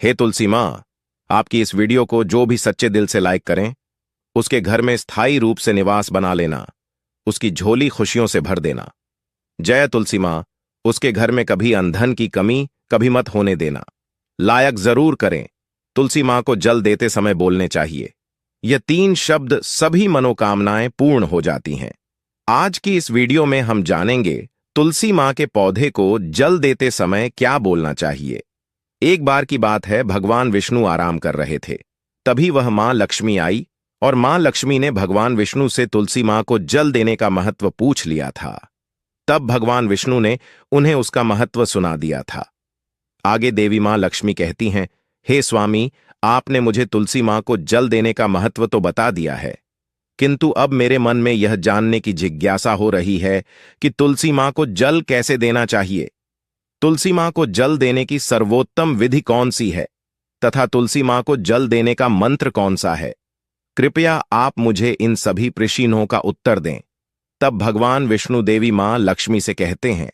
हे तुलसी माँ, आपकी इस वीडियो को जो भी सच्चे दिल से लाइक करें, उसके घर में स्थायी रूप से निवास बना लेना, उसकी झोली खुशियों से भर देना। जय तुलसी माँ, उसके घर में कभी अंधन की कमी कभी मत होने देना। लायक जरूर करें, तुलसी माँ को जल देते समय बोलने चाहिए। यह 3 शब्द सभी मनोकामनाएं पूर्ण हो जाती हैं। आज की इस वीडियो में हम जानेंगे तुलसी माँ के पौधे को जल देते समय क्या बोलना चाहिए। एक बार की बात है, भगवान विष्णु आराम कर रहे थे। तभी वह मां लक्ष्मी आई और मां लक्ष्मी ने भगवान विष्णु से तुलसी मां को जल देने का महत्व पूछ लिया था। तब भगवान विष्णु ने उन्हें उसका महत्व सुना दिया था। आगे देवी मां लक्ष्मी कहती हैं, हे स्वामी, आपने मुझे तुलसी मां को जल देने का महत्व तो बता दिया है, किंतु अब मेरे मन में यह जानने की जिज्ञासा हो रही है कि तुलसी मां को जल कैसे देना चाहिए। तुलसी मां को जल देने की सर्वोत्तम विधि कौन सी है तथा तुलसी मां को जल देने का मंत्र कौन सा है? कृपया आप मुझे इन सभी प्रश्नों का उत्तर दें। तब भगवान विष्णु देवी मां लक्ष्मी से कहते हैं,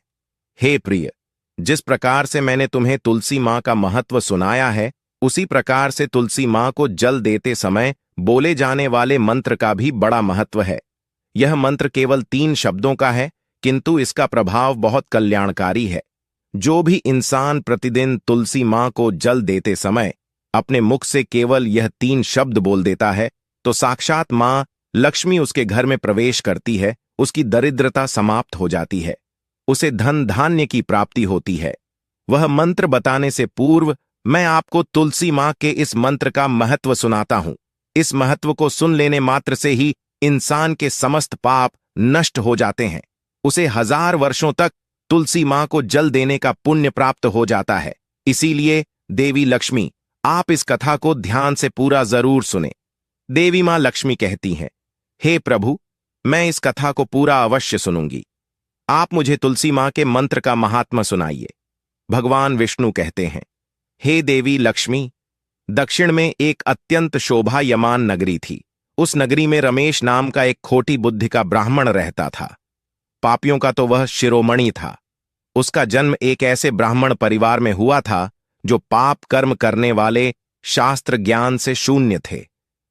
हे प्रिय, जिस प्रकार से मैंने तुम्हें तुलसी मां का महत्व सुनाया है, उसी प्रकार से तुलसी मां को जल देते समय बोले जाने वाले मंत्र का भी बड़ा महत्व है। यह मंत्र केवल 3 शब्दों का है, किंतु इसका प्रभाव बहुत कल्याणकारी है। जो भी इंसान प्रतिदिन तुलसी मां को जल देते समय अपने मुख से केवल यह 3 शब्द बोल देता है, तो साक्षात मां लक्ष्मी उसके घर में प्रवेश करती है, उसकी दरिद्रता समाप्त हो जाती है, उसे धन धान्य की प्राप्ति होती है। वह मंत्र बताने से पूर्व मैं आपको तुलसी मां के इस मंत्र का महत्व सुनाता हूं। इस महत्व को सुन लेने मात्र से ही इंसान के समस्त पाप नष्ट हो जाते हैं। उसे 1000 वर्षों तक तुलसी मां को जल देने का पुण्य प्राप्त हो जाता है। इसीलिए देवी लक्ष्मी, आप इस कथा को ध्यान से पूरा जरूर सुने। देवी मां लक्ष्मी कहती हैं, हे प्रभु, मैं इस कथा को पूरा अवश्य सुनूंगी। आप मुझे तुलसी मां के मंत्र का महात्मा सुनाइए। भगवान विष्णु कहते हैं, हे देवी लक्ष्मी, दक्षिण में एक अत्यंत शोभायमान नगरी थी। उस नगरी में रमेश नाम का एक खोटी बुद्धि का ब्राह्मण रहता था। पापियों का तो वह शिरोमणि था। उसका जन्म एक ऐसे ब्राह्मण परिवार में हुआ था जो पाप कर्म करने वाले, शास्त्र ज्ञान से शून्य थे।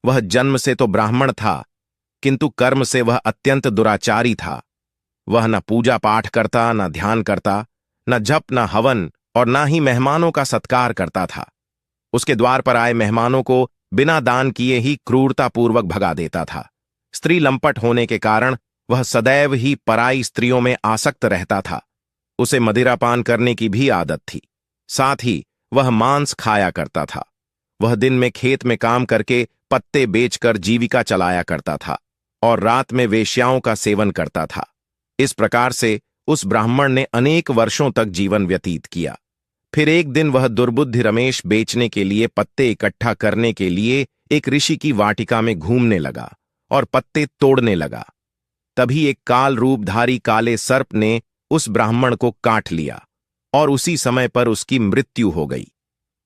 वह जन्म से तो ब्राह्मण था, किंतु कर्म से वह अत्यंत दुराचारी था। वह न पूजा पाठ करता, न ध्यान करता, न जप, न हवन और न ही मेहमानों का सत्कार करता था। उसके द्वार पर आए मेहमानों को बिना दान किए ही क्रूरतापूर्वक भगा देता था। स्त्री लंपट होने के कारण वह सदैव ही पराई स्त्रियों में आसक्त रहता था। उसे मदिरापान करने की भी आदत थी। साथ ही वह मांस खाया करता था। वह दिन में खेत में काम करके पत्ते बेचकर जीविका चलाया करता था और रात में वेश्याओं का सेवन करता था। इस प्रकार से उस ब्राह्मण ने अनेक वर्षों तक जीवन व्यतीत किया। फिर एक दिन वह दुर्बुद्धि रमेश बेचने के लिए पत्ते इकट्ठा करने के लिए एक ऋषि की वाटिका में घूमने लगा और पत्ते तोड़ने लगा। तभी एक काल रूपधारी काले सर्प ने उस ब्राह्मण को काट लिया और उसी समय पर उसकी मृत्यु हो गई।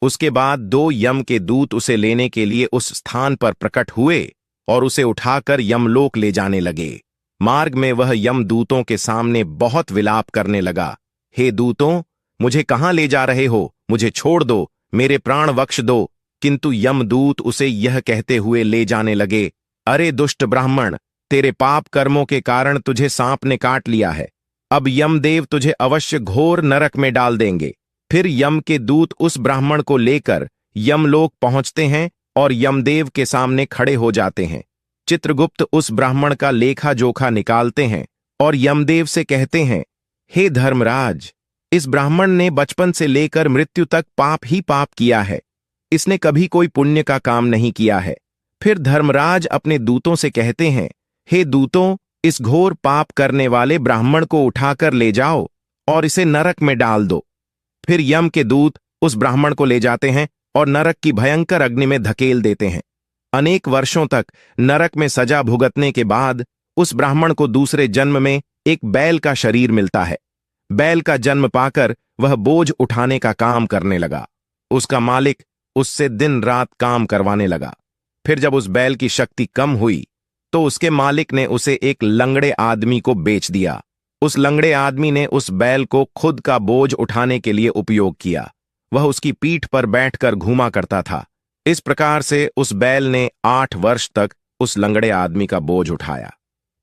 उसके बाद 2 यम के दूत उसे लेने के लिए उस स्थान पर प्रकट हुए और उसे उठाकर यमलोक ले जाने लगे। मार्ग में वह यमदूतों के सामने बहुत विलाप करने लगा, हे दूतों, मुझे कहां ले जा रहे हो? मुझे छोड़ दो, मेरे प्राण बख्श दो। किंतु यमदूत उसे यह कहते हुए ले जाने लगे, अरे दुष्ट ब्राह्मण, तेरे पाप कर्मों के कारण तुझे सांप ने काट लिया है। अब यमदेव तुझे अवश्य घोर नरक में डाल देंगे। फिर यम के दूत उस ब्राह्मण को लेकर यमलोक पहुंचते हैं और यमदेव के सामने खड़े हो जाते हैं। चित्रगुप्त उस ब्राह्मण का लेखा जोखा निकालते हैं और यमदेव से कहते हैं, हे धर्मराज, इस ब्राह्मण ने बचपन से लेकर मृत्यु तक पाप ही पाप किया है। इसने कभी कोई पुण्य का काम नहीं किया है। फिर धर्मराज अपने दूतों से कहते हैं, हे दूतों, इस घोर पाप करने वाले ब्राह्मण को उठाकर ले जाओ और इसे नरक में डाल दो। फिर यम के दूत उस ब्राह्मण को ले जाते हैं और नरक की भयंकर अग्नि में धकेल देते हैं। अनेक वर्षों तक नरक में सजा भुगतने के बाद उस ब्राह्मण को दूसरे जन्म में एक बैल का शरीर मिलता है। बैल का जन्म पाकर वह बोझ उठाने का काम करने लगा। उसका मालिक उससे दिन रात काम करवाने लगा। फिर जब उस बैल की शक्ति कम हुई तो उसके मालिक ने उसे एक लंगड़े आदमी को बेच दिया। उस लंगड़े आदमी ने उस बैल को खुद का बोझ उठाने के लिए उपयोग किया। वह उसकी पीठ पर बैठकर घूमा करता था। इस प्रकार से उस बैल ने 8 वर्ष तक उस लंगड़े आदमी का बोझ उठाया।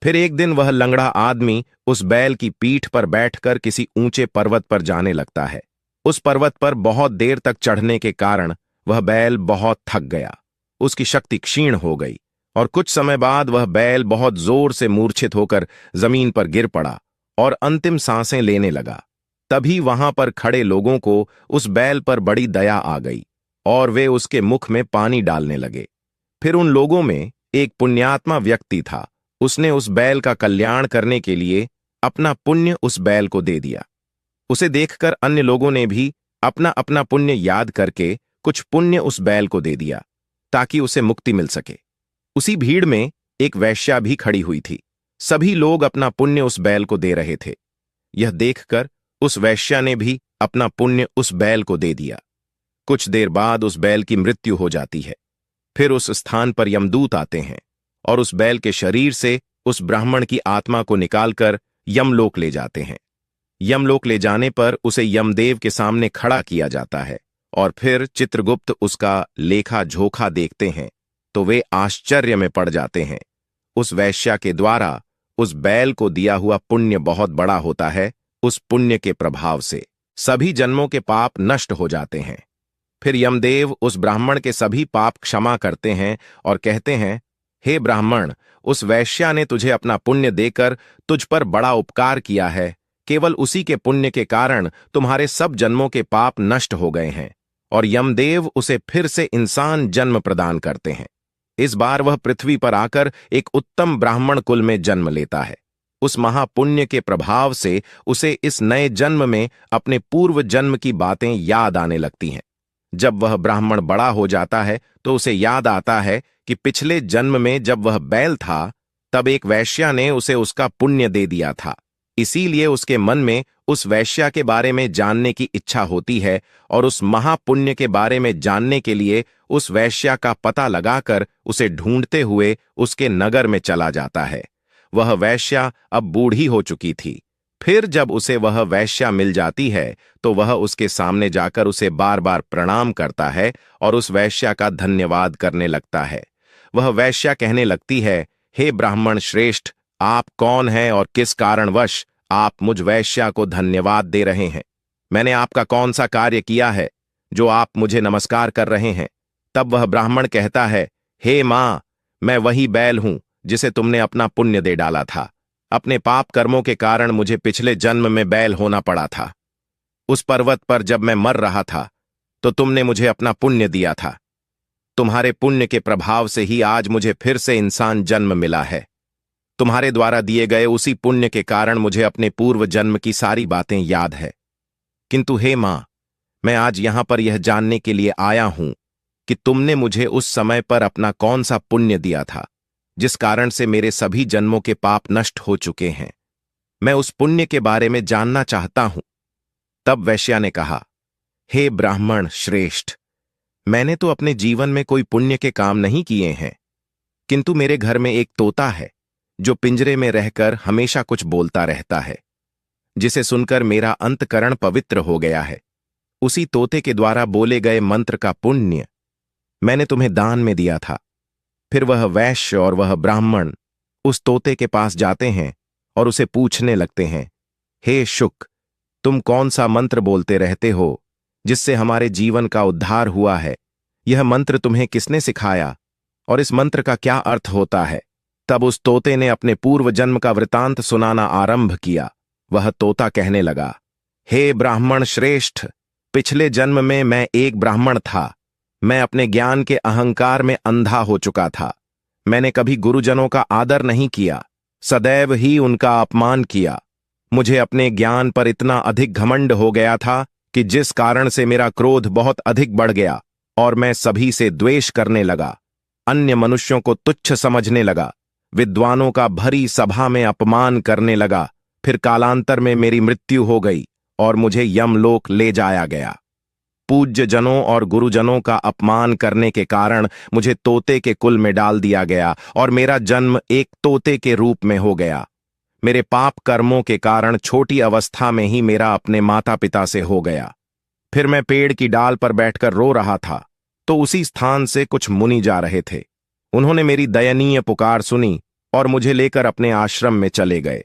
फिर एक दिन वह लंगड़ा आदमी उस बैल की पीठ पर बैठकर किसी ऊंचे पर्वत पर जाने लगता है। उस पर्वत पर बहुत देर तक चढ़ने के कारण वह बैल बहुत थक गया, उसकी शक्ति क्षीण हो गई और कुछ समय बाद वह बैल बहुत जोर से मूर्छित होकर जमीन पर गिर पड़ा और अंतिम सांसें लेने लगा। तभी वहां पर खड़े लोगों को उस बैल पर बड़ी दया आ गई और वे उसके मुख में पानी डालने लगे। फिर उन लोगों में एक पुण्यात्मा व्यक्ति था। उसने उस बैल का कल्याण करने के लिए अपना पुण्य उस बैल को दे दिया। उसे देखकर अन्य लोगों ने भी अपना अपना पुण्य याद करके कुछ पुण्य उस बैल को दे दिया ताकि उसे मुक्ति मिल सके। उसी भीड़ में एक वेश्या भी खड़ी हुई थी। सभी लोग अपना पुण्य उस बैल को दे रहे थे। यह देखकर उस वेश्या ने भी अपना पुण्य उस बैल को दे दिया। कुछ देर बाद उस बैल की मृत्यु हो जाती है। फिर उस स्थान पर यमदूत आते हैं और उस बैल के शरीर से उस ब्राह्मण की आत्मा को निकालकर यमलोक ले जाते हैं। यमलोक ले जाने पर उसे यमदेव के सामने खड़ा किया जाता है और फिर चित्रगुप्त उसका लेखा जोखा देखते हैं तो वे आश्चर्य में पड़ जाते हैं। उस वेश्या के द्वारा उस बैल को दिया हुआ पुण्य बहुत बड़ा होता है। उस पुण्य के प्रभाव से सभी जन्मों के पाप नष्ट हो जाते हैं। फिर यमदेव उस ब्राह्मण के सभी पाप क्षमा करते हैं और कहते हैं, हे ब्राह्मण, उस वेश्या ने तुझे अपना पुण्य देकर तुझ पर बड़ा उपकार किया है। केवल उसी के पुण्य के कारण तुम्हारे सब जन्मों के पाप नष्ट हो गए हैं और यमदेव उसे फिर से इंसान जन्म प्रदान करते हैं। इस बार वह पृथ्वी पर आकर एक उत्तम ब्राह्मण कुल में जन्म लेता है। उस महापुण्य के प्रभाव से उसे इस नए जन्म में अपने पूर्व जन्म की बातें याद आने लगती हैं। जब वह ब्राह्मण बड़ा हो जाता है तो उसे याद आता है कि पिछले जन्म में जब वह बैल था तब एक वेश्या ने उसे उसका पुण्य दे दिया था। इसीलिए उसके मन में उस वेश्या के बारे में जानने की इच्छा होती है और उस महापुण्य के बारे में जानने के लिए उस वेश्या का पता लगाकर उसे ढूंढते हुए उसके नगर में चला जाता है। वह वेश्या अब बूढ़ी हो चुकी थी। फिर जब उसे वह वेश्या मिल जाती है तो वह उसके सामने जाकर उसे बार बार प्रणाम करता है और उस वेश्या का धन्यवाद करने लगता है। वह वेश्या कहने लगती है, हे ब्राह्मण श्रेष्ठ, आप कौन हैं और किस कारणवश आप मुझ वेश्या को धन्यवाद दे रहे हैं? मैंने आपका कौन सा कार्य किया है जो आप मुझे नमस्कार कर रहे हैं? तब वह ब्राह्मण कहता है, हे मां, मैं वही बैल हूं जिसे तुमने अपना पुण्य दे डाला था। अपने पाप कर्मों के कारण मुझे पिछले जन्म में बैल होना पड़ा था। उस पर्वत पर जब मैं मर रहा था तो तुमने मुझे अपना पुण्य दिया था। तुम्हारे पुण्य के प्रभाव से ही आज मुझे फिर से इंसान जन्म मिला है। तुम्हारे द्वारा दिए गए उसी पुण्य के कारण मुझे अपने पूर्व जन्म की सारी बातें याद है। किंतु हे मां, मैं आज यहां पर यह जानने के लिए आया हूं कि तुमने मुझे उस समय पर अपना कौन सा पुण्य दिया था जिस कारण से मेरे सभी जन्मों के पाप नष्ट हो चुके हैं। मैं उस पुण्य के बारे में जानना चाहता हूं। तब वैश्या ने कहा, हे ब्राह्मण श्रेष्ठ, मैंने तो अपने जीवन में कोई पुण्य के काम नहीं किए हैं, किंतु मेरे घर में एक तोता है जो पिंजरे में रहकर हमेशा कुछ बोलता रहता है, जिसे सुनकर मेरा अंतकरण पवित्र हो गया है। उसी तोते के द्वारा बोले गए मंत्र का पुण्य मैंने तुम्हें दान में दिया था। फिर वह वैश्य और वह ब्राह्मण उस तोते के पास जाते हैं और उसे पूछने लगते हैं, हे शुक, तुम कौन सा मंत्र बोलते रहते हो जिससे हमारे जीवन का उद्धार हुआ है? यह मंत्र तुम्हें किसने सिखाया और इस मंत्र का क्या अर्थ होता है? तब उस तोते ने अपने पूर्व जन्म का वृतांत सुनाना आरंभ किया। वह तोता कहने लगा, हे ब्राह्मण श्रेष्ठ, पिछले जन्म में मैं एक ब्राह्मण था। मैं अपने ज्ञान के अहंकार में अंधा हो चुका था। मैंने कभी गुरुजनों का आदर नहीं किया, सदैव ही उनका अपमान किया। मुझे अपने ज्ञान पर इतना अधिक घमंड हो गया था कि जिस कारण से मेरा क्रोध बहुत अधिक बढ़ गया और मैं सभी से द्वेष करने लगा। अन्य मनुष्यों को तुच्छ समझने लगा, विद्वानों का भरी सभा में अपमान करने लगा। फिर कालांतर में मेरी मृत्यु हो गई और मुझे यमलोक ले जाया गया। पूज्य जनों और गुरुजनों का अपमान करने के कारण मुझे तोते के कुल में डाल दिया गया और मेरा जन्म एक तोते के रूप में हो गया। मेरे पाप कर्मों के कारण छोटी अवस्था में ही मेरा अपने माता पिता से हो गया। फिर मैं पेड़ की डाल पर बैठकर रो रहा था तो उसी स्थान से कुछ मुनि जा रहे थे। उन्होंने मेरी दयनीय पुकार सुनी और मुझे लेकर अपने आश्रम में चले गए।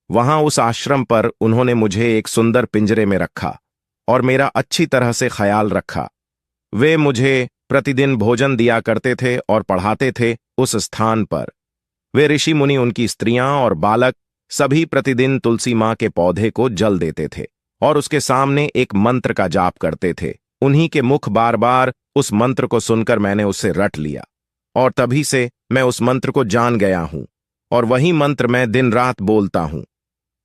वहां उस आश्रम पर उन्होंने मुझे एक सुंदर पिंजरे में रखा और मेरा अच्छी तरह से ख्याल रखा। वे मुझे प्रतिदिन भोजन दिया करते थे और पढ़ाते थे उस स्थान पर। वे ऋषि मुनि, उनकी स्त्रियां और बालक सभी प्रतिदिन तुलसी मां के पौधे को जल देते थे और उसके सामने एक मंत्र का जाप करते थे। उन्हीं के मुख बार बार उस मंत्र को सुनकर मैंने उसे रट लिया और तभी से मैं उस मंत्र को जान गया हूं और वही मंत्र मैं दिन रात बोलता हूं।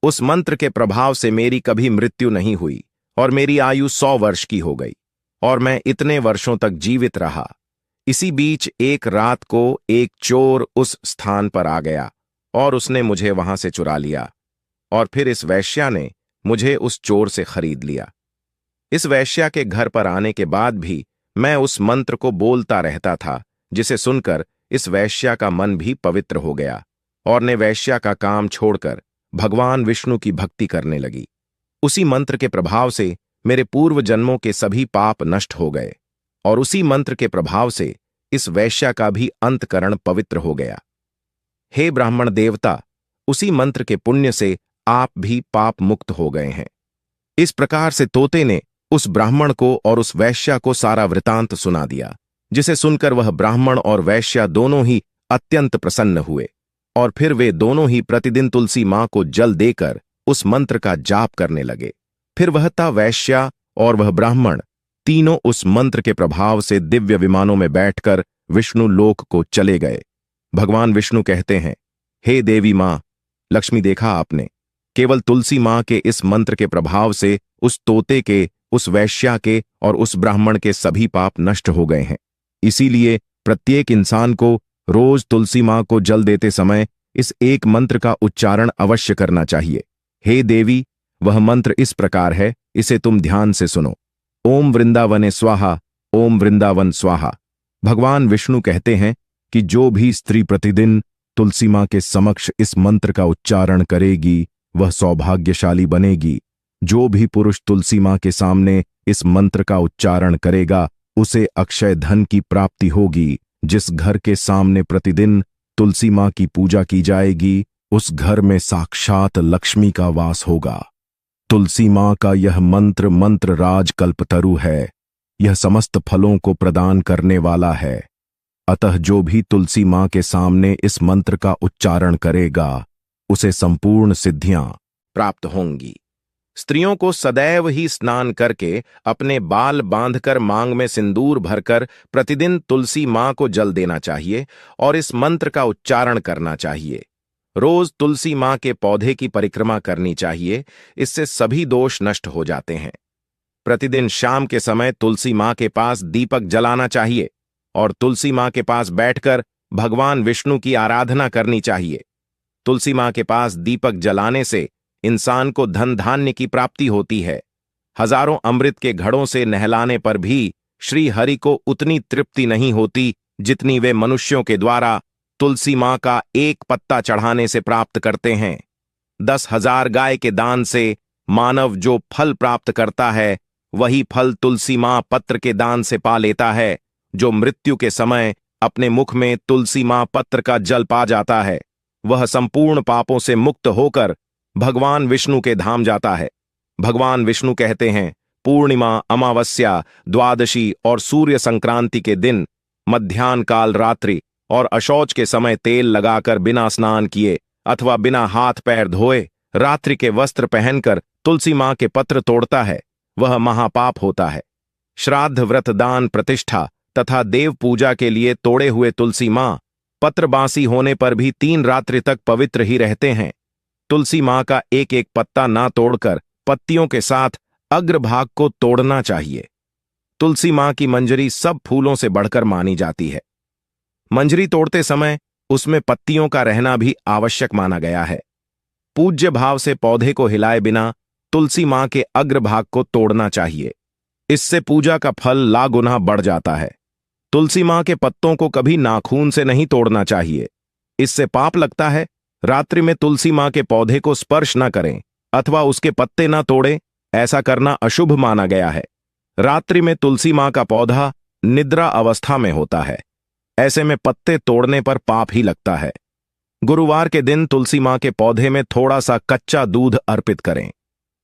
उस मंत्र के प्रभाव से मेरी कभी मृत्यु नहीं हुई और मेरी आयु 100 वर्ष की हो गई और मैं इतने वर्षों तक जीवित रहा। इसी बीच एक रात को एक चोर उस स्थान पर आ गया और उसने मुझे वहां से चुरा लिया और फिर इस वैश्या ने मुझे उस चोर से खरीद लिया। इस वैश्या के घर पर आने के बाद भी मैं उस मंत्र को बोलता रहता था, जिसे सुनकर इस वैश्या का मन भी पवित्र हो गया और ने वैश्या का काम छोड़कर भगवान विष्णु की भक्ति करने लगी। उसी मंत्र के प्रभाव से मेरे पूर्व जन्मों के सभी पाप नष्ट हो गए और उसी मंत्र के प्रभाव से इस वैश्या का भी अंतकरण पवित्र हो गया। हे ब्राह्मण देवता, उसी मंत्र के पुण्य से आप भी पाप मुक्त हो गए हैं। इस प्रकार से तोते ने उस ब्राह्मण को और उस वैश्या को सारा वृतांत सुना दिया, जिसे सुनकर वह ब्राह्मण और वैश्या दोनों ही अत्यंत प्रसन्न हुए और फिर वे दोनों ही प्रतिदिन तुलसी मां को जल देकर उस मंत्र का जाप करने लगे। फिर वह ता वैश्या और वह ब्राह्मण तीनों उस मंत्र के प्रभाव से दिव्य विमानों में बैठकर विष्णु लोक को चले गए। भगवान विष्णु कहते हैं, हे देवी मां लक्ष्मी, देखा आपने, केवल तुलसी मां के इस मंत्र के प्रभाव से उस तोते के, उस वैश्या के और उस ब्राह्मण के सभी पाप नष्ट हो गए हैं। इसीलिए प्रत्येक इंसान को रोज तुलसी मां को जल देते समय इस एक मंत्र का उच्चारण अवश्य करना चाहिए। हे देवी, वह मंत्र इस प्रकार है, इसे तुम ध्यान से सुनो। ओम वृंदावने स्वाहा, ओम वृंदावन स्वाहा। भगवान विष्णु कहते हैं कि जो भी स्त्री प्रतिदिन तुलसी मां के समक्ष इस मंत्र का उच्चारण करेगी वह सौभाग्यशाली बनेगी। जो भी पुरुष तुलसी मां के सामने इस मंत्र का उच्चारण करेगा उसे अक्षय धन की प्राप्ति होगी। जिस घर के सामने प्रतिदिन तुलसी मां की पूजा की जाएगी उस घर में साक्षात लक्ष्मी का वास होगा। तुलसी मां का यह मंत्र राज कल्पतरु है। यह समस्त फलों को प्रदान करने वाला है। अतः जो भी तुलसी मां के सामने इस मंत्र का उच्चारण करेगा उसे संपूर्ण सिद्धियां प्राप्त होंगी। स्त्रियों को सदैव ही स्नान करके अपने बाल बांधकर मांग में सिंदूर भरकर प्रतिदिन तुलसी मां को जल देना चाहिए और इस मंत्र का उच्चारण करना चाहिए। रोज तुलसी मां के पौधे की परिक्रमा करनी चाहिए, इससे सभी दोष नष्ट हो जाते हैं। प्रतिदिन शाम के समय तुलसी मां के पास दीपक जलाना चाहिए और तुलसी मां के पास बैठकर भगवान विष्णु की आराधना करनी चाहिए। तुलसी मां के पास दीपक जलाने से इंसान को धन धान्य की प्राप्ति होती है। हजारों अमृत के घड़ों से नहलाने पर भी श्री हरि को उतनी तृप्ति नहीं होती जितनी वे मनुष्यों के द्वारा तुलसी मां का एक पत्ता चढ़ाने से प्राप्त करते हैं। 10,000 गाय के दान से मानव जो फल प्राप्त करता है वही फल तुलसी मां पत्र के दान से पा लेता है। जो मृत्यु के समय अपने मुख में तुलसी मां पत्र का जल पा जाता है वह संपूर्ण पापों से मुक्त होकर भगवान विष्णु के धाम जाता है। भगवान विष्णु कहते हैं, पूर्णिमा, अमावस्या, द्वादशी और सूर्य संक्रांति के दिन मध्याह्न काल रात्रि और अशौच के समय तेल लगाकर बिना स्नान किए अथवा बिना हाथ पैर धोए रात्रि के वस्त्र पहनकर तुलसी मां के पत्र तोड़ता है वह महापाप होता है। श्राद्ध, व्रत, दान, प्रतिष्ठा तथा देव पूजा के लिए तोड़े हुए तुलसी मां पत्र बासी होने पर भी 3 रात्रि तक पवित्र ही रहते हैं। तुलसी मां का एक एक पत्ता ना तोड़कर पत्तियों के साथ अग्रभाग को तोड़ना चाहिए। तुलसी मां की मंजरी सब फूलों से बढ़कर मानी जाती है। मंजरी तोड़ते समय उसमें पत्तियों का रहना भी आवश्यक माना गया है। पूज्य भाव से पौधे को हिलाए बिना तुलसी मां के अग्रभाग को तोड़ना चाहिए। इससे पूजा का फल लागुना बढ़ जाता है। तुलसी मां के पत्तों को कभी नाखून से नहीं तोड़ना चाहिए, इससे पाप लगता है। रात्रि में तुलसी मां के पौधे को स्पर्श न करें अथवा उसके पत्ते न तोड़ें, ऐसा करना अशुभ माना गया है। रात्रि में तुलसी मां का पौधा निद्रा अवस्था में होता है। ऐसे में पत्ते तोड़ने पर पाप ही लगता है। गुरुवार के दिन तुलसी मां के पौधे में थोड़ा सा कच्चा दूध अर्पित करें।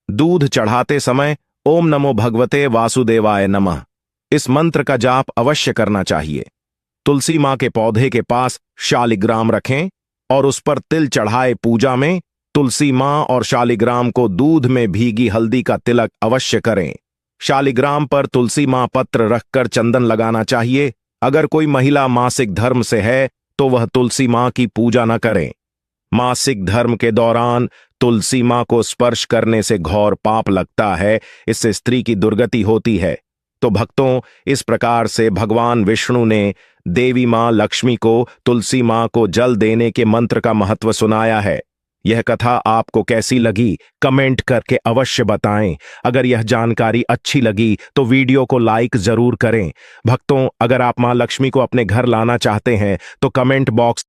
दूध चढ़ाते समय ओम नमो भगवते वासुदेवाय नमः इस मंत्र का जाप अवश्य करना चाहिए। तुलसी मां के पौधे के पास शालिग्राम रखें और उस पर तिल चढ़ाए पूजा में तुलसी मां और शालिग्राम को दूध में भीगी हल्दी का तिलक अवश्य करें। शालिग्राम पर तुलसी मां पत्र रखकर चंदन लगाना चाहिए। अगर कोई महिला मासिक धर्म से है तो वह तुलसी मां की पूजा न करें। मासिक धर्म के दौरान तुलसी मां को स्पर्श करने से घोर पाप लगता है, इससे स्त्री की दुर्गति होती है। तो भक्तों, इस प्रकार से भगवान विष्णु ने देवी मां लक्ष्मी को तुलसी मां को जल देने के मंत्र का महत्व सुनाया है। यह कथा आपको कैसी लगी कमेंट करके अवश्य बताएं। अगर यह जानकारी अच्छी लगी तो वीडियो को लाइक जरूर करें। भक्तों, अगर आप मां लक्ष्मी को अपने घर लाना चाहते हैं तो कमेंट बॉक्स